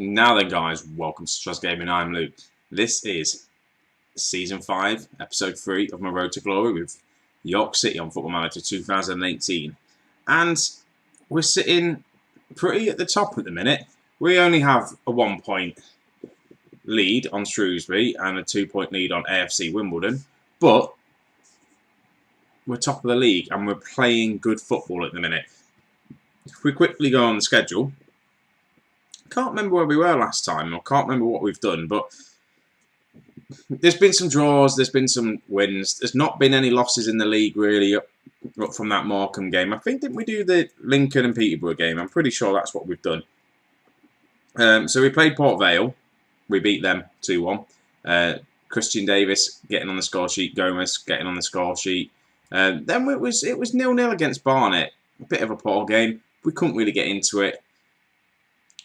Now then, guys, welcome to Strasz Gaming. I'm Luke. This is Season 5, Episode 3 of my Road to Glory with York City on Football Manager 2018. And we're sitting pretty at the top at the minute. We only have a 1-point lead on Shrewsbury and a 2-point lead on AFC Wimbledon. But we're top of the league and we're playing good football at the minute. If we quickly go on the schedule, can't remember where we were last time, or can't remember what we've done, but there's been some draws, there's been some wins. There's not been any losses in the league, really, up from that Morecambe game. I think, didn't we do the Lincoln and Peterborough game? I'm pretty sure that's what we've done. So we played Port Vale. We beat them 2-1. Christian Davis getting on the score sheet, Gomez getting on the score sheet. Then it was 0-0 against Barnet. A bit of a poor game. We couldn't really get into it.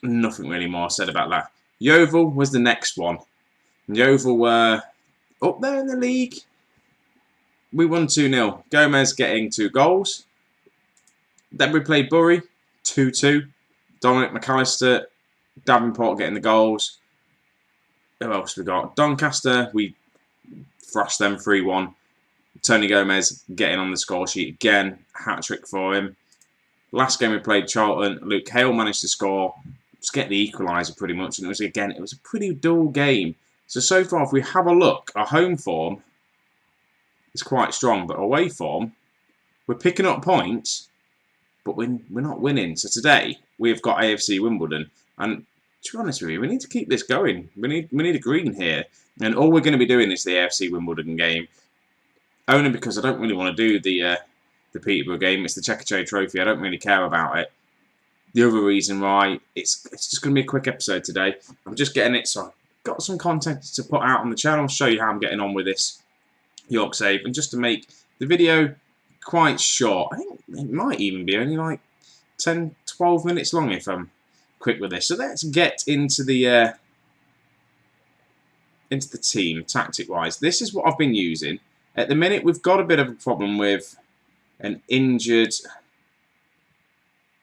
Nothing really more said about that. Yeovil was the next one. Yeovil were up there in the league. We won 2-0. Gomez getting 2 goals. Then we played Bury, 2-2. Dominic McAllister, Davenport getting the goals. Who else we got? Doncaster, we thrashed them 3-1. Tony Gomez getting on the score sheet again. Hat-trick for him. Last game we played Charlton. Luke Hale managed to score. Just get the equaliser pretty much. And it was a pretty dull game. So far, if we have a look, our home form is quite strong. But away form, we're picking up points, but we're not winning. So today, we've got AFC Wimbledon. And to be honest with you, we need to keep this going. We need a green here. And all we're going to be doing is the AFC Wimbledon game. Only because I don't really want to do the Peterborough game. It's the Checker Trophy. I don't really care about it. The other reason why, it's just going to be a quick episode today. I'm just getting it, so I've got some content to put out on the channel, show you how I'm getting on with this York save, and just to make the video quite short. I think it might even be only like 10-12 minutes long if I'm quick with this. So let's get into the team, tactic-wise. This is what I've been using. At the minute, we've got a bit of a problem with an injured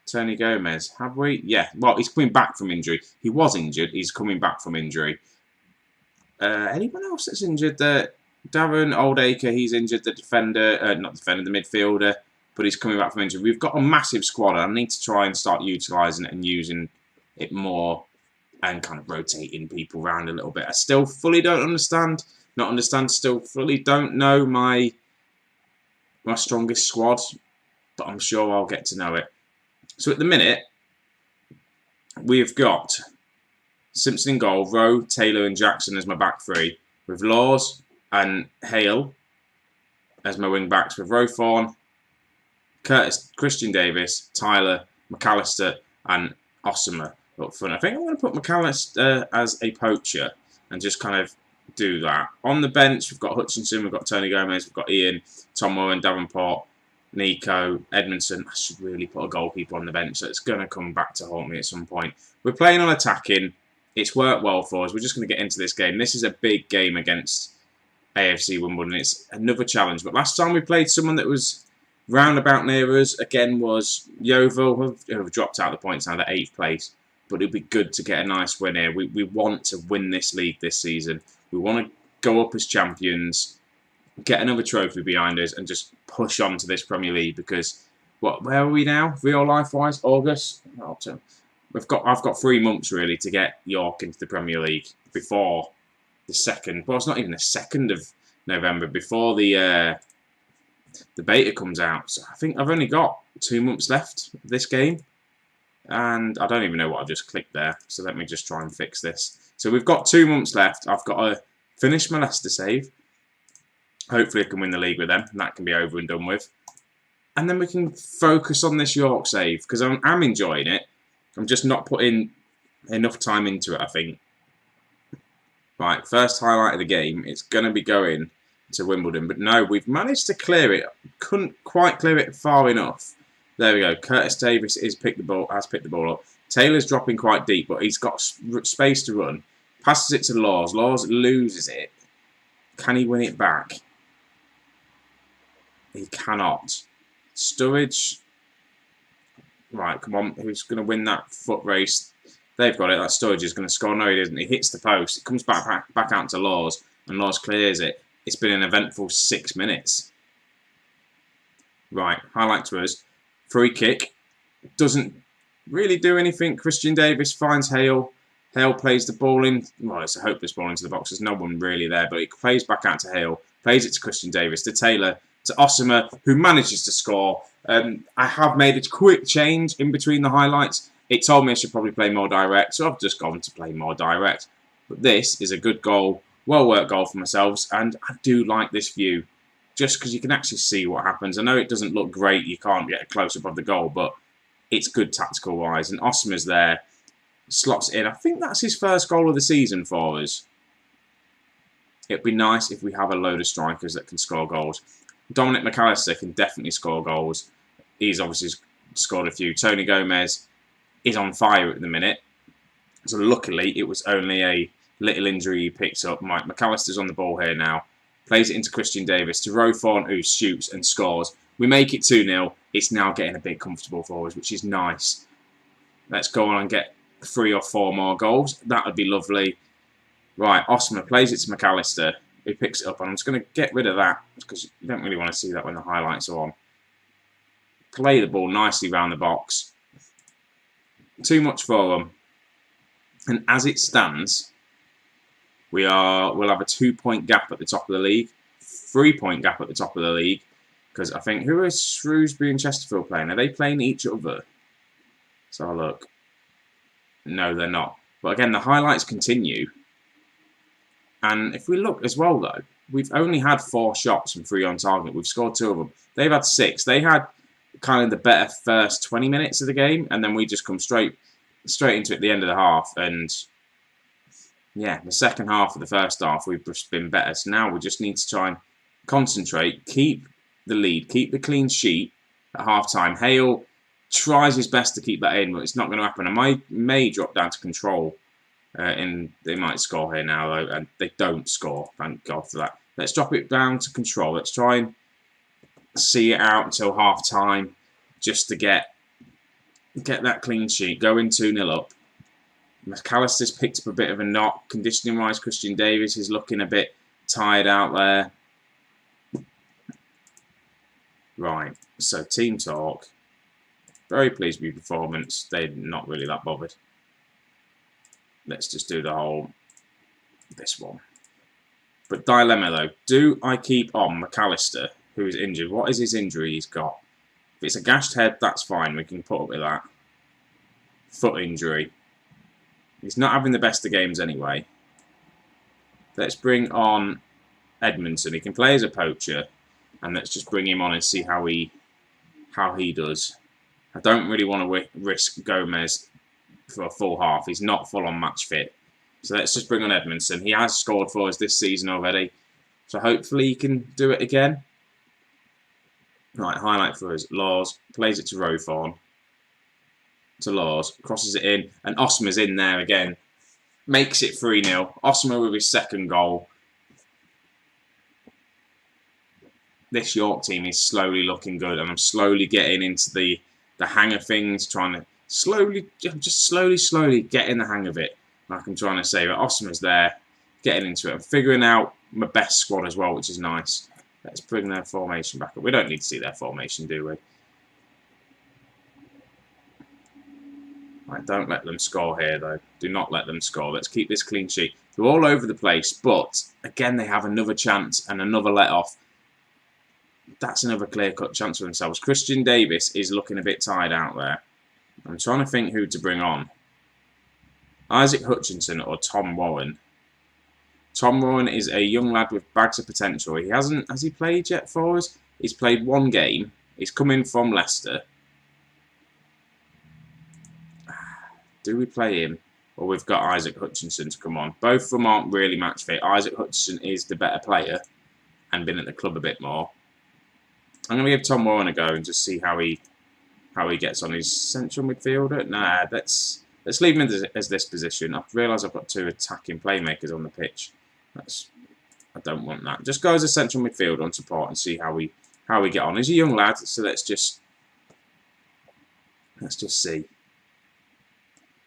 Tony Gomez. Have we? Yeah. Well, he's coming back from injury. He was injured. He's coming back from injury. Anyone else that's injured? Darren Oldacre, he's injured. The defender, not defender, the midfielder, but he's coming back from injury. We've got a massive squad. I need to try and start utilising it and using it more and kind of rotating people around a little bit. I still fully don't understand. Still fully don't know my strongest squad, but I'm sure I'll get to know it. So at the minute, we've got Simpson in goal, Rowe, Taylor and Jackson as my back three, with Laws and Hale as my wing backs, with Rowthorne, Curtis, Christian Davis, Tyler, McAllister and Osama up front. I think I'm going to put McAllister as a poacher and just kind of do that. On the bench, we've got Hutchinson, we've got Tony Gomez, we've got Ian, Tom Moore and Davenport, Nico, Edmondson. I should really put a goalkeeper on the bench, so it's going to come back to haunt me at some point. We're playing on attacking. It's worked well for us. We're just going to get into this game. This is a big game against AFC Wimbledon. It's another challenge. But last time we played someone that was roundabout near us, again, was Yeovil, who have dropped out of the points now. They're 8th place. But it'd be good to get a nice win here. We want to win this league this season. We want to go up as champions, get another trophy behind us, and just push on to this Premier League. Because where are we now, real life wise? August. I've got 3 months really to get York into the Premier League before the 2nd. Well, it's not even the 2nd of November, before the beta comes out. So I think I've only got 2 months left of this game. And I don't even know what I've just clicked there. So let me just try and fix this. So we've got 2 months left. I've got to finish my Leicester save. Hopefully I can win the league with them. And that can be over and done with. And then we can focus on this York save. Because I'm enjoying it. I'm just not putting enough time into it, I think. Right, first highlight of the game. It's going to be going to Wimbledon. But no, we've managed to clear it. Couldn't quite clear it far enough. There we go. Curtis Davis has picked the ball up. Taylor's dropping quite deep, but he's got space to run. Passes it to Laws. Laws loses it. Can he win it back? He cannot. Sturridge. Right, come on. Who's going to win that foot race? They've got it. That Sturridge is going to score. No, he doesn't. He hits the post. It comes back out to Laws, and Laws clears it. It's been an eventful 6 minutes. Right, highlight to us. Free kick. Doesn't really do anything. Christian Davis finds Hale. Hale plays the ball in. Well, it's a hopeless ball into the box. There's no one really there, but it plays back out to Hale. Plays it to Christian Davis, to Taylor, to Osama, who manages to score. I have made a quick change in between the highlights. It told me I should probably play more direct, so I've just gone to play more direct. But this is a good goal, well-worked goal for myself, and I do like this view, just because you can actually see what happens. I know it doesn't look great, you can't get a close-up of the goal, but it's good tactical-wise, and Osama's there, slots in. I think that's his first goal of the season for us. It'd be nice if we have a load of strikers that can score goals. Dominic McAllister can definitely score goals. He's obviously scored a few. Tony Gomez is on fire at the minute. So luckily, it was only a little injury he picks up. Mike McAllister's on the ball here now. Plays it into Christian Davis to Rothorn, who shoots and scores. We make it 2-0. It's now getting a bit comfortable for us, which is nice. Let's go on and get 3 or 4 more goals. That would be lovely. Right, Osama plays it to McAllister, who picks it up. And I'm just going to get rid of that, because you don't really want to see that when the highlights are on. Play the ball nicely round the box. Too much for them. And as it stands, we'll have a 2-point gap at the top of the league, 3-point gap at the top of the league, because I think, who are Shrewsbury and Chesterfield playing? Are they playing each other? Let's have a look. No, they're not. But again, the highlights continue. And if we look as well, though, we've only had 4 shots from 3 on target. We've scored 2 of them. They've had 6. They had kind of the better first 20 minutes of the game, and then we just come straight into it at the end of the half. And yeah, the second half of the first half, we've just been better. So now we just need to try and concentrate, keep the lead, keep the clean sheet at half-time. Hale tries his best to keep that in, but it's not going to happen. I may drop down to control, and they might score here now, though, and they don't score. Thank God for that. Let's drop it down to control. Let's try and see it out until half-time, just to get that clean sheet, going 2-0 up. McAllister's picked up a bit of a knock. Conditioning-wise, Christian Davis is looking a bit tired out there. Right, so team talk. Very pleased with your performance. They're not really that bothered. Let's just do this one. But dilemma, though. Do I keep on McAllister, who is injured? What is his injury he's got? If it's a gashed head, that's fine. We can put up with that. Foot injury. He's not having the best of games anyway. Let's bring on Edmondson. He can play as a poacher. And let's just bring him on and see how he does. I don't really want to risk Gomez for a full half. He's not full on match fit. So let's just bring on Edmondson. He has scored for us this season already. So hopefully he can do it again. Right, highlight for us. Laws plays it to Rothorn. To Laws. Crosses it in. And Osma's in there again. Makes it 3-0. Osma with his second goal. This York team is slowly looking good. And I'm slowly getting into the hang of things. Trying to slowly get in the hang of it. Like I'm trying to say. But Osma's there. Getting into it. I'm figuring out my best squad as well, which is nice. Let's bring their formation back up. We don't need to see their formation, do we? Right, don't let them score here, though. Do not let them score. Let's keep this clean sheet. They're all over the place, but again, they have another chance and another let-off. That's another clear-cut chance for themselves. Christian Davis is looking a bit tired out there. I'm trying to think who to bring on. Isaac Hutchinson or Tom Warren. Tom Warren is a young lad with bags of potential. Has he played yet for us? He's played 1 game. He's coming from Leicester. Do we play him? Or we've got Isaac Hutchinson to come on. Both of them aren't really match fit. Isaac Hutchinson is the better player and been at the club a bit more. I'm going to give Tom Warren a go and just see how he gets on. His central midfielder? Nah, let's leave him as this position. I've realised I've got 2 attacking playmakers on the pitch. I don't want that. Just go as a central midfielder on support and see how we get on. He's a young lad, so let's just see.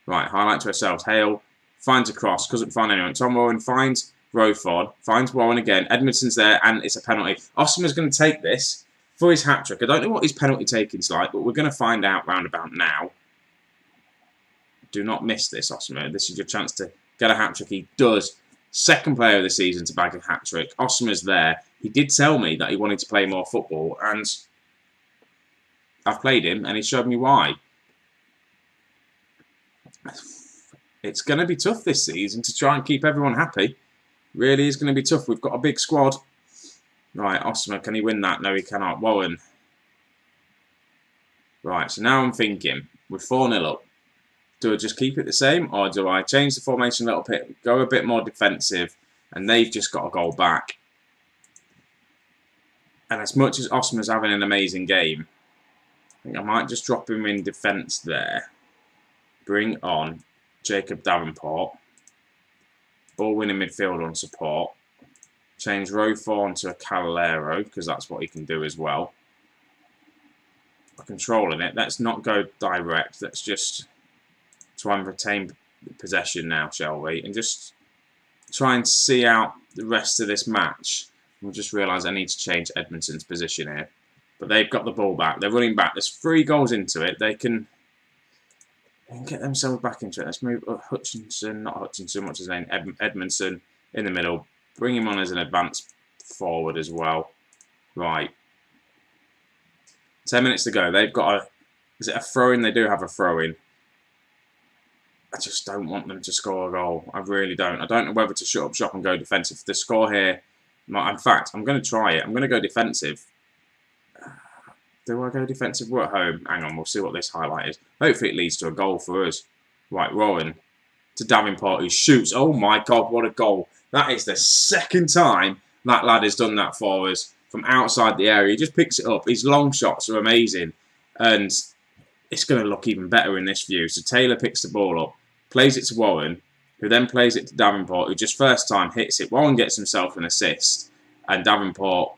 Right, highlight to ourselves. Hale finds a cross, doesn't find anyone. Tom Warren finds Rowford, finds Warren again. Edmondson's there, and it's a penalty. Osmer's going to take this for his hat-trick. I don't know what his penalty taking's like, but we're going to find out round about now. Do not miss this, Osmer. This is your chance to get a hat-trick. He does. Second player of the season to bag a hat-trick. Osmer's there. He did tell me that he wanted to play more football, and I've played him, and he showed me why. It's going to be tough this season to try and keep everyone happy. Really is going to be tough. We've got a big squad. Right, Osmer, can he win that? No, he cannot. Warren. Right, so now I'm thinking, we're 4-0 up. Do I just keep it the same, or do I change the formation a little bit, go a bit more defensive, and they've just got a goal back? And as much as Osmer's having an amazing game, I think I might just drop him in defence there. Bring on Jacob Davenport. Ball winning midfield on support. Change Rowthorne to a Calero, because that's what he can do as well. We're controlling it. Let's not go direct. Let's just try and retain possession now, shall we? And just try and see out the rest of this match. We'll just realise I need to change Edmondson's position here. But they've got the ball back. They're running back. There's 3 goals into it. They can get themselves back into it. Let's move Hutchinson, not Hutchinson, what's his name? Edmondson in the middle. Bring him on as an advanced forward as well. Right. 10 minutes to go. They've got a... Is it a throw-in? They do have a throw-in. I just don't want them to score a goal. I really don't. I don't know whether to shut up shop and go defensive. The score here... In fact, I'm going to try it. I'm going to go defensive. Do I go defensive? We're at home. Hang on, we'll see what this highlight is. Hopefully it leads to a goal for us. Right, Rowan to Davenport, who shoots. Oh my God, what a goal. That is the second time that lad has done that for us from outside the area. He just picks it up. His long shots are amazing. And it's going to look even better in this view. So Taylor picks the ball up, plays it to Warren, who then plays it to Davenport, who just first time hits it. Warren gets himself an assist. And Davenport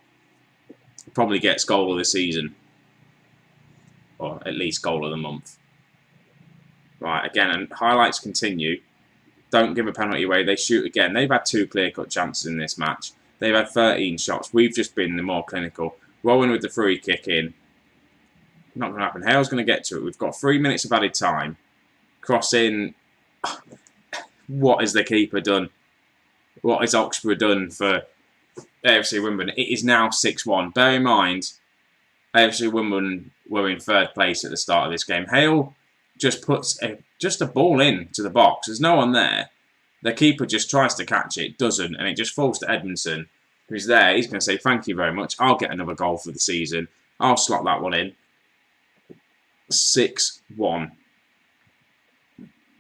probably gets goal of the season. Or at least goal of the month. Right, again, and highlights continue. Don't give a penalty away. They shoot again. They've had 2 clear-cut chances in this match. They've had 13 shots. We've just been the more clinical. Rowan with the free kick in. Not going to happen. Hale's going to get to it. We've got 3 minutes of added time. Cross in. What has the keeper done? What has Oxford done for AFC Wimbledon? It is now 6-1. Bear in mind, AFC Wimbledon were in 3rd place at the start of this game. Hale just puts just a ball in to the box. There's no one there. The keeper just tries to catch it, doesn't, and it just falls to Edmondson, who's there. He's going to say, thank you very much. I'll get another goal for the season. I'll slot that one in. 6-1.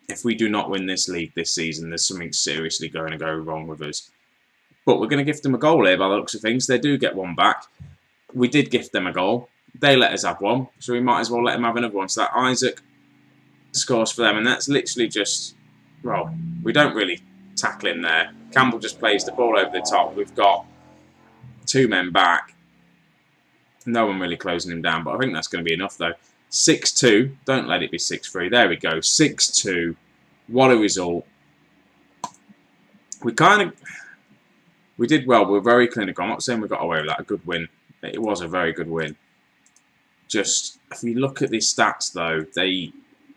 If we do not win this league this season, there's something seriously going to go wrong with us. But we're going to gift them a goal here by the looks of things. They do get one back. We did gift them a goal. They let us have one, so we might as well let them have another one. So that Isaac scores for them, and that's literally just, well, we don't really tackle him there. Campbell just plays the ball over the top. We've got 2 men back. No one really closing him down, but I think that's going to be enough though. 6-2. Don't let it be 6-3. There we go. 6-2. What a result. We did well. We're very clinical. I'm not saying we got away with that. A good win. It was a very good win. Just, if we look at these stats though, they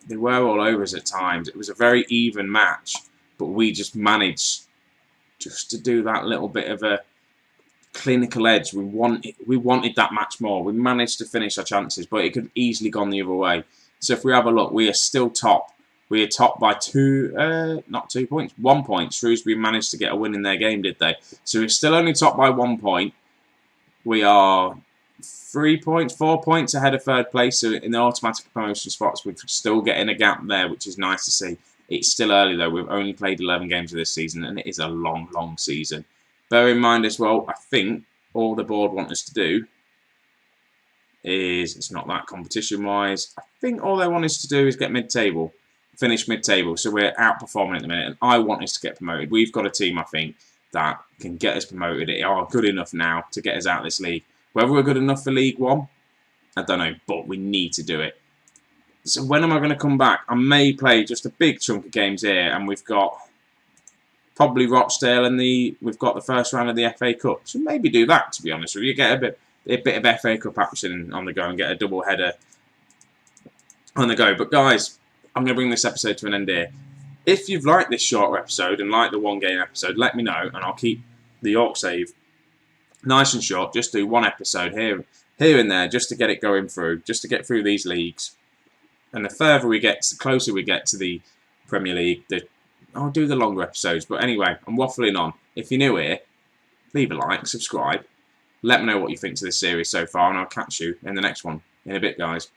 were all over us at times. It was a very even match, but we just managed just to do that little bit of a clinical edge. We wanted that match more. We managed to finish our chances, but it could have easily gone the other way. So if we have a look, we are still top. We are top by 1 point. Shrewsbury managed to get a win in their game, did they? So we're still only top by 1 point. We are 4 points ahead of 3rd place. So in the automatic promotion spots, we're still getting a gap there, which is nice to see. It's still early though. We've only played 11 games of this season, and it is a long, long season. Bear in mind as well, I think all the board want us to do is, it's not that competition-wise, I think all they want us to do is get mid-table, finish mid-table. So we're outperforming at the minute, and I want us to get promoted. We've got a team, I think, that can get us promoted. They are good enough now to get us out of this league. Whether we're good enough for League One, I don't know, but we need to do it. So when am I going to come back? I may play just a big chunk of games here, and we've got probably Rochdale, and we've got the first round of the FA Cup. So maybe do that, to be honest with you. Get a bit of FA Cup action on the go and get a double header on the go. But guys, I'm going to bring this episode to an end here. If you've liked this shorter episode and like the one game episode, let me know, and I'll keep the York save nice and short. Just do one episode here and there, just to get it going through, just to get through these leagues. And the further we get, the closer we get to the Premier League, I'll do the longer episodes. But anyway, I'm waffling on. If you're new here, leave a like, subscribe. Let me know what you think to this series so far, and I'll catch you in the next one in a bit, guys.